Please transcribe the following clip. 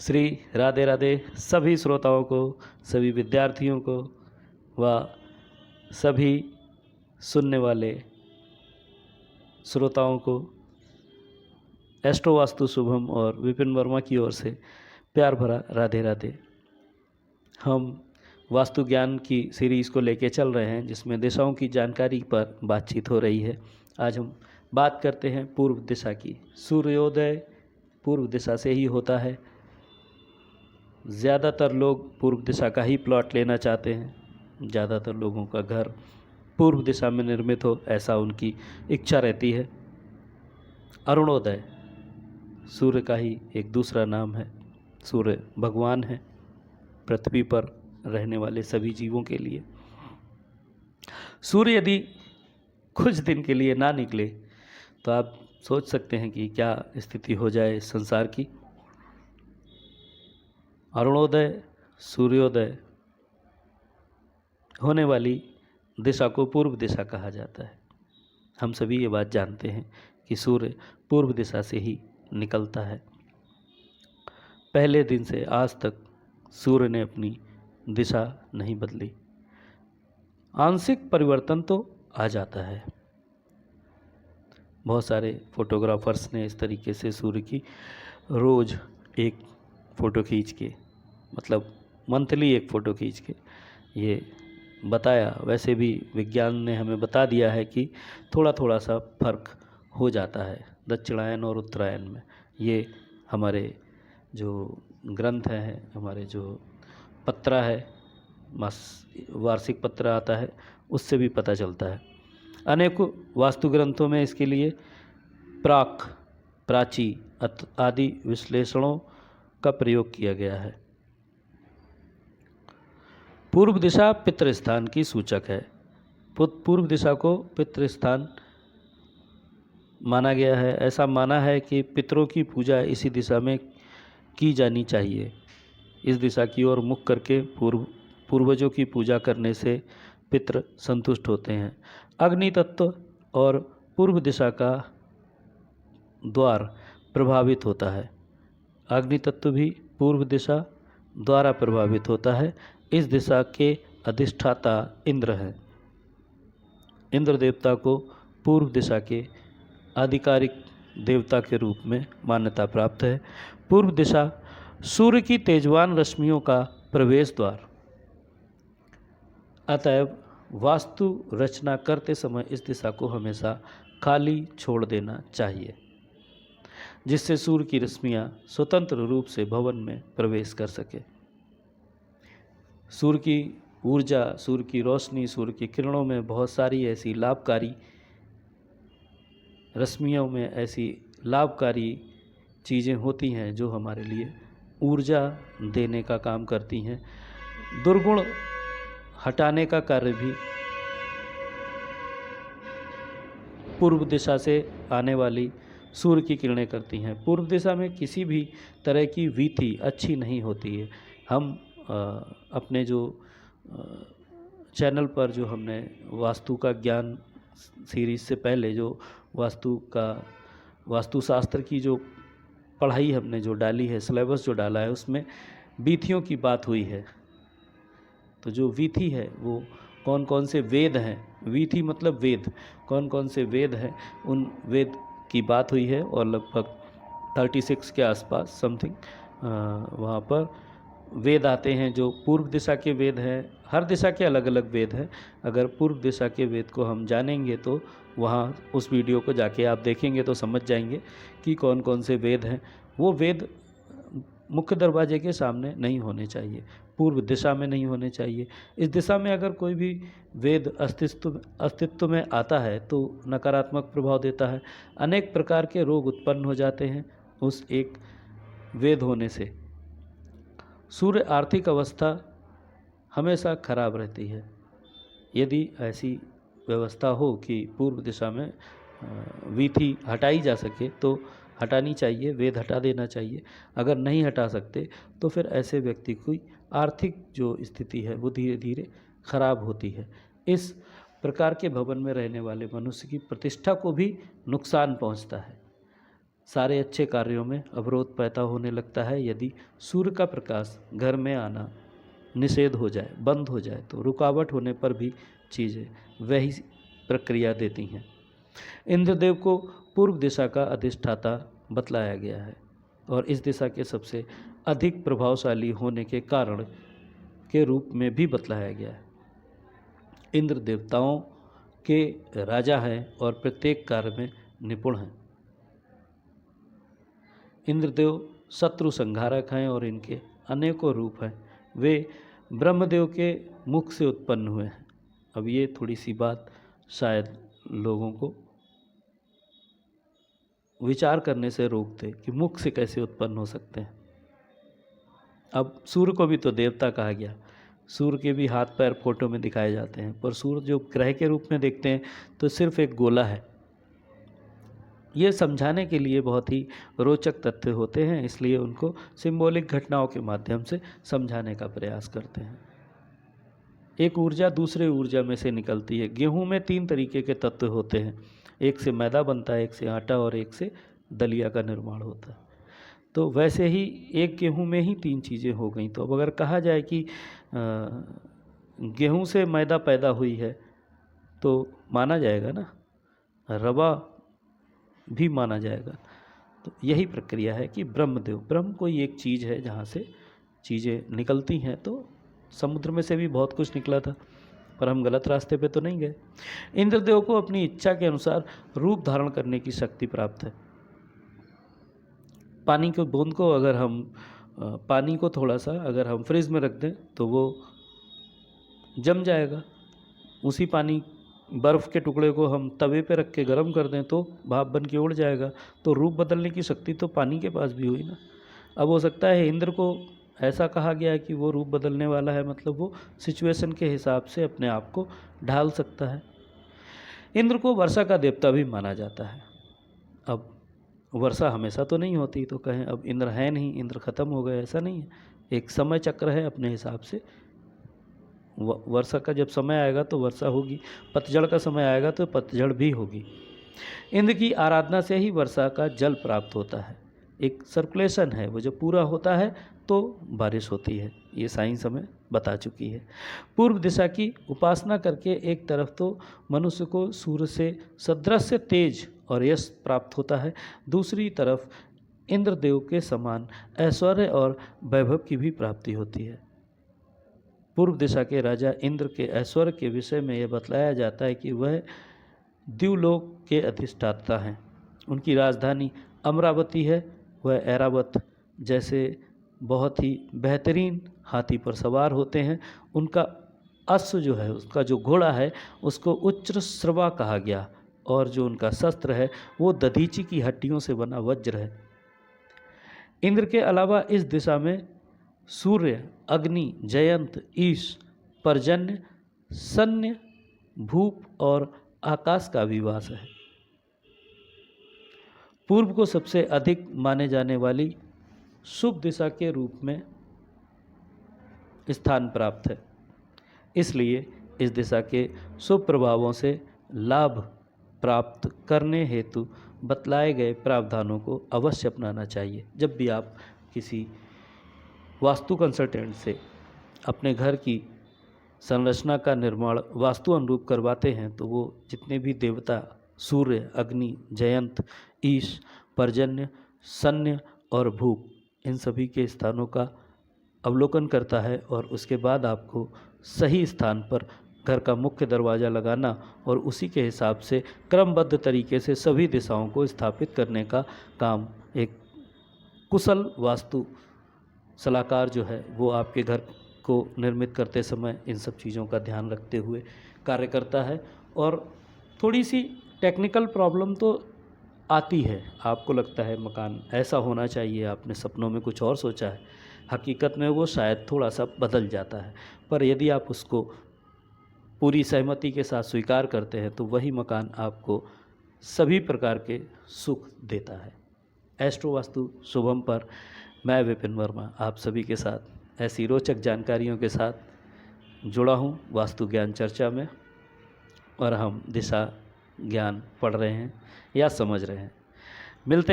श्री राधे राधे सभी श्रोताओं को, सभी विद्यार्थियों को व सभी सुनने वाले श्रोताओं को एस्ट्रो वास्तु शुभम और विपिन वर्मा की ओर से प्यार भरा राधे राधे। हम वास्तु ज्ञान की सीरीज़ को लेके चल रहे हैं जिसमें दिशाओं की जानकारी पर बातचीत हो रही है। आज हम बात करते हैं पूर्व दिशा की। सूर्योदय पूर्व दिशा से ही होता है। ज़्यादातर लोग पूर्व दिशा का ही प्लॉट लेना चाहते हैं। ज़्यादातर लोगों का घर पूर्व दिशा में निर्मित हो, ऐसा उनकी इच्छा रहती है। अरुणोदय सूर्य का ही एक दूसरा नाम है। सूर्य भगवान है पृथ्वी पर रहने वाले सभी जीवों के लिए। सूर्य यदि कुछ दिन के लिए ना निकले तो आप सोच सकते हैं कि क्या स्थिति हो जाए इस संसार की। अरुणोदय सूर्योदय होने वाली दिशा को पूर्व दिशा कहा जाता है। हम सभी ये बात जानते हैं कि सूर्य पूर्व दिशा से ही निकलता है। पहले दिन से आज तक सूर्य ने अपनी दिशा नहीं बदली। आंशिक परिवर्तन तो आ जाता है। बहुत सारे फोटोग्राफर्स ने इस तरीके से सूर्य की रोज़ एक फ़ोटो खींच के, मतलब मंथली एक फ़ोटो खींच के ये बताया। वैसे भी विज्ञान ने हमें बता दिया है कि थोड़ा थोड़ा सा फर्क हो जाता है दक्षिणायन और उत्तरायण में। ये हमारे जो ग्रंथ हैं, हमारे जो पत्रा है, वार्षिक पत्र आता है, उससे भी पता चलता है। अनेकों वास्तु ग्रंथों में इसके लिए प्राची आदि विश्लेषणों का प्रयोग किया गया है। पूर्व दिशा पितृस्थान की सूचक है। पूर्व दिशा को पितृस्थान माना गया है। ऐसा माना है कि पितरों की पूजा इसी दिशा में की जानी चाहिए। इस दिशा की ओर मुख करके पूर्वजों की पूजा करने से पितृ संतुष्ट होते हैं। अग्नि तत्व और पूर्व दिशा का द्वार प्रभावित होता है। अग्नि तत्व भी पूर्व दिशा द्वारा प्रभावित होता है। इस दिशा के अधिष्ठाता इंद्र हैं। इंद्र देवता को पूर्व दिशा के आधिकारिक देवता के रूप में मान्यता प्राप्त है। पूर्व दिशा सूर्य की तेजवान रश्मियों का प्रवेश द्वार। अतएव वास्तु रचना करते समय इस दिशा को हमेशा खाली छोड़ देना चाहिए, जिससे सूर्य की रश्मियाँ स्वतंत्र रूप से भवन में प्रवेश कर सके। सूर्य की ऊर्जा, सूर्य की रोशनी, सूर्य की किरणों में बहुत सारी ऐसी लाभकारी रश्मियों में ऐसी लाभकारी चीज़ें होती हैं जो हमारे लिए ऊर्जा देने का काम करती हैं। दुर्गुण हटाने का कार्य भी पूर्व दिशा से आने वाली सूर्य की किरणें करती हैं। पूर्व दिशा में किसी भी तरह की वीथी अच्छी नहीं होती है। हम अपने जो चैनल पर जो हमने वास्तु का ज्ञान सीरीज़ से पहले जो वास्तुशास्त्र की जो पढ़ाई हमने जो डाली है, सिलेबस जो डाला है, उसमें वीथियों की बात हुई है। तो जो वीथी है वो कौन कौन से वेद हैं, वीथी मतलब वेद, कौन कौन से वेद हैं, उन वेद की बात हुई है। और लगभग 36 के आसपास समथिंग वहाँ पर वेद आते हैं जो पूर्व दिशा के वेद हैं। हर दिशा के अलग अलग वेद हैं। अगर पूर्व दिशा के वेद को हम जानेंगे तो वहाँ उस वीडियो को जाके आप देखेंगे तो समझ जाएंगे कि कौन कौन से वेद हैं। वो वेद मुख्य दरवाजे के सामने नहीं होने चाहिए, पूर्व दिशा में नहीं होने चाहिए। इस दिशा में अगर कोई भी वेद अस्तित्व में आता है तो नकारात्मक प्रभाव देता है। अनेक प्रकार के रोग उत्पन्न हो जाते हैं उस एक वेद होने से। सूर्य आर्थिक अवस्था हमेशा खराब रहती है। यदि ऐसी व्यवस्था हो कि पूर्व दिशा में वीथी हटाई जा सके तो हटानी चाहिए, वेद हटा देना चाहिए। अगर नहीं हटा सकते तो फिर ऐसे व्यक्ति की आर्थिक जो स्थिति है वो धीरे धीरे खराब होती है। इस प्रकार के भवन में रहने वाले मनुष्य की प्रतिष्ठा को भी नुकसान पहुंचता है। सारे अच्छे कार्यों में अवरोध पैदा होने लगता है। यदि सूर्य का प्रकाश घर में आना निषेध हो जाए, बंद हो जाए, तो रुकावट होने पर भी चीज़ें वही प्रक्रिया देती हैं। इंद्रदेव को पूर्व दिशा का अधिष्ठाता बतलाया गया है और इस दिशा के सबसे अधिक प्रभावशाली होने के कारण के रूप में भी बतलाया गया है। इंद्र देवताओं के राजा हैं और प्रत्येक कार्य में निपुण हैं। इंद्रदेव शत्रु संहारक हैं और इनके अनेकों रूप हैं। वे ब्रह्मदेव के मुख से उत्पन्न हुए हैं। अब ये थोड़ी सी बात शायद लोगों को विचार करने से रोक दे कि मुख से कैसे उत्पन्न हो सकते हैं। अब सूर्य को भी तो देवता कहा गया, सूर्य के भी हाथ पैर फोटो में दिखाए जाते हैं, पर सूर्य जो ग्रह के रूप में देखते हैं तो सिर्फ एक गोला है। ये समझाने के लिए बहुत ही रोचक तथ्य होते हैं, इसलिए उनको सिंबॉलिक घटनाओं के माध्यम से समझाने का प्रयास करते हैं। एक ऊर्जा दूसरे ऊर्जा में से निकलती है। गेहूं में 3 तरीके के तत्व होते हैं, एक से मैदा बनता है, एक से आटा और एक से दलिया का निर्माण होता है। तो वैसे ही एक गेहूं में ही 3 चीज़ें हो गई। तो अब अगर कहा जाए कि गेहूं से मैदा पैदा हुई है तो माना जाएगा ना, रवा भी माना जाएगा। तो यही प्रक्रिया है कि ब्रह्म कोई एक चीज़ है जहाँ से चीज़ें निकलती हैं। तो समुद्र में से भी बहुत कुछ निकला था, पर हम गलत रास्ते पे तो नहीं गए। इंद्रदेव को अपनी इच्छा के अनुसार रूप धारण करने की शक्ति प्राप्त है। पानी के बूंद को अगर हम पानी को थोड़ा सा अगर हम फ्रिज में रख दें तो वो जम जाएगा। उसी पानी बर्फ़ के टुकड़े को हम तवे पे रख के गर्म कर दें तो भाप बन के उड़ जाएगा। तो रूप बदलने की शक्ति तो पानी के पास भी हुई ना। अब हो सकता है इंद्र को ऐसा कहा गया है कि वो रूप बदलने वाला है, मतलब वो सिचुएशन के हिसाब से अपने आप को ढाल सकता है। इंद्र को वर्षा का देवता भी माना जाता है। अब वर्षा हमेशा तो नहीं होती, तो कहें अब इंद्र है नहीं, इंद्र खत्म हो गए, ऐसा नहीं है। एक समय चक्र है, अपने हिसाब से वर्षा का जब समय आएगा तो वर्षा होगी, पतझड़ का समय आएगा तो पतझड़ भी होगी। इंद्र की आराधना से ही वर्षा का जल प्राप्त होता है। एक सर्कुलेशन है, वो जब पूरा होता है तो बारिश होती है। ये साइंस हमें बता चुकी है। पूर्व दिशा की उपासना करके एक तरफ तो मनुष्य को सूर्य से सदृश तेज और यश प्राप्त होता है, दूसरी तरफ इंद्रदेव के समान ऐश्वर्य और वैभव की भी प्राप्ति होती है। पूर्व दिशा के राजा इंद्र के ऐश्वर्य के विषय में यह बतलाया जाता है कि वह द्युलोक के अधिष्ठाता हैं। उनकी राजधानी अमरावती है। वह ऐरावत जैसे बहुत ही बेहतरीन हाथी पर सवार होते हैं। उनका अश्व जो है, उसका जो घोड़ा है, उसको उच्चश्रवा कहा गया और जो उनका शस्त्र है वो दधीची की हड्डियों से बना वज्र है। इंद्र के अलावा इस दिशा में सूर्य, अग्नि, जयंत, ईश, पर्जन्य, सन्य, भूप और आकाश का भी वास है। पूर्व को सबसे अधिक माने जाने वाली शुभ दिशा के रूप में स्थान प्राप्त है, इसलिए इस दिशा के शुभ प्रभावों से लाभ प्राप्त करने हेतु बतलाए गए प्रावधानों को अवश्य अपनाना चाहिए। जब भी आप किसी वास्तु कंसल्टेंट से अपने घर की संरचना का निर्माण वास्तु अनुरूप करवाते हैं तो वो जितने भी देवता सूर्य, अग्नि, जयंत, ईश, पर्जन्य, सन्य और भूप, इन सभी के स्थानों का अवलोकन करता है और उसके बाद आपको सही स्थान पर घर का मुख्य दरवाज़ा लगाना और उसी के हिसाब से क्रमबद्ध तरीके से सभी दिशाओं को स्थापित करने का काम एक कुशल वास्तु सलाहकार जो है वो आपके घर को निर्मित करते समय इन सब चीज़ों का ध्यान रखते हुए कार्य करता है। और थोड़ी सी टेक्निकल प्रॉब्लम तो आती है, आपको लगता है मकान ऐसा होना चाहिए, आपने सपनों में कुछ और सोचा है, हकीकत में वो शायद थोड़ा सा बदल जाता है, पर यदि आप उसको पूरी सहमति के साथ स्वीकार करते हैं तो वही मकान आपको सभी प्रकार के सुख देता है। एस्ट्रो वास्तु शुभम पर मैं विपिन वर्मा आप सभी के साथ ऐसी रोचक जानकारियों के साथ जुड़ा हूँ वास्तु ज्ञान चर्चा में, और हम दिशा ज्ञान पढ़ रहे हैं या समझ रहे हैं। मिलते हैं